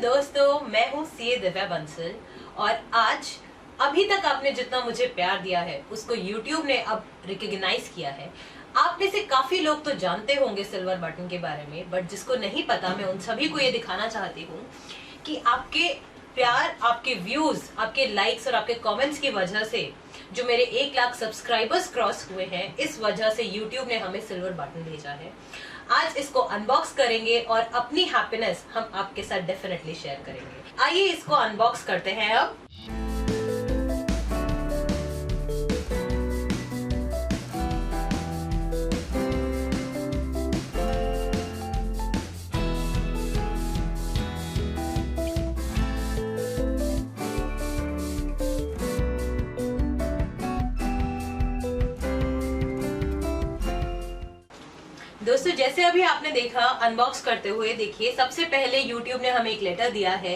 दोस्तों, मैं हूँ सीए दिव्या बंसल और आज अभी तक आपने जितना मुझे प्यार दिया है उसको YouTube ने अब रिकॉग्नाइज किया है। आप में से काफी लोग तो जानते होंगे सिल्वर बटन के बारे में, बट जिसको नहीं पता मैं उन सभी को ये दिखाना चाहती हूँ कि आपके प्यार, आपके व्यूज, आपके लाइक्स और आपके कमेंट्स की वजह से जो मेरे 1 लाख सब्सक्राइबर्स क्रॉस हुए हैं, इस वजह से YouTube ने हमें सिल्वर बटन भेजा है। आज इसको अनबॉक्स करेंगे और अपनी हैप्पीनेस हम आपके साथ डेफिनेटली शेयर करेंगे। आइए इसको अनबॉक्स करते हैं अब। दोस्तों, जैसे अभी आपने देखा अनबॉक्स करते हुए, देखिए सबसे पहले YouTube ने हमें एक लेटर दिया है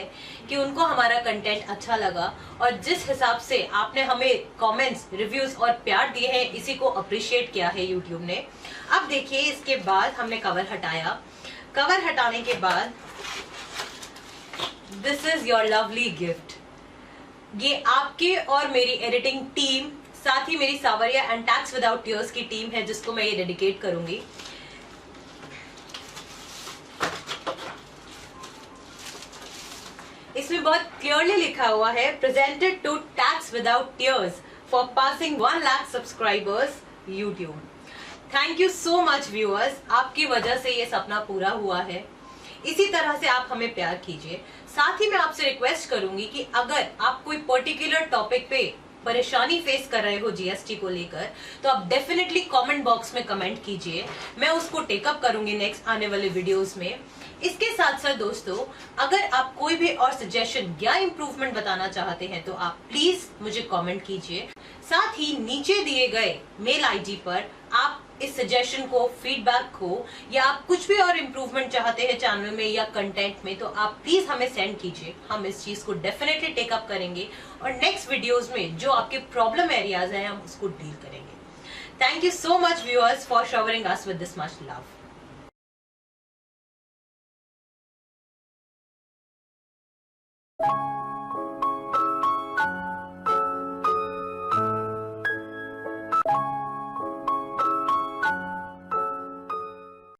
कि उनको हमारा कंटेंट अच्छा लगा और जिस हिसाब से आपने हमें कमेंट्स, रिव्यूज और प्यार दिए हैं, इसी को अप्रिशिएट किया है YouTube ने। अब देखिए इसके बाद हमने कवर हटाया। कवर हटाने के बाद this is your lovely gift. ये आपके और मेरी एडिटिंग टीम, साथ ही मेरी सावरिया एंड टैक्स विदाउट टीयर्स की टीम है जिसको मैं ये डेडिकेट करूंगी। इसमें बहुत क्लियरली लिखा हुआ है, presented to tax without tears for passing 1 lakh subscribers YouTube. Thank you so much viewers, आपकी वजह से ये सपना पूरा हुआ है। इसी तरह से आप हमें प्यार कीजिए। साथ ही मैं आपसे रिक्वेस्ट करूंगी कि अगर आप कोई पर्टिकुलर टॉपिक पे परेशानी फेस कर रहे हो जीएसटी को लेकर, तो आप डेफिनेटली कमेंट बॉक्स में कमेंट कीजिए। मैं उसको टेकअप करूंगी नेक्स्ट आने वाले वीडियोस में। इसके साथ साथ दोस्तों, अगर आप कोई भी और सजेशन या इम्प्रूवमेंट बताना चाहते हैं तो आप प्लीज मुझे कमेंट कीजिए। साथ ही नीचे दिए गए मेल आईडी पर आप इस सजेशन को, फीडबैक को, या आप कुछ भी और इम्प्रूवमेंट चाहते हैं चैनल में या कंटेंट में, तो आप प्लीज हमें सेंड कीजिए। हम इस चीज को डेफिनेटली टेकअप करेंगे और नेक्स्ट वीडियोस में जो आपके प्रॉब्लम एरियाज हैं हम उसको डील करेंगे। Thank you so much viewers for showering us with this much love.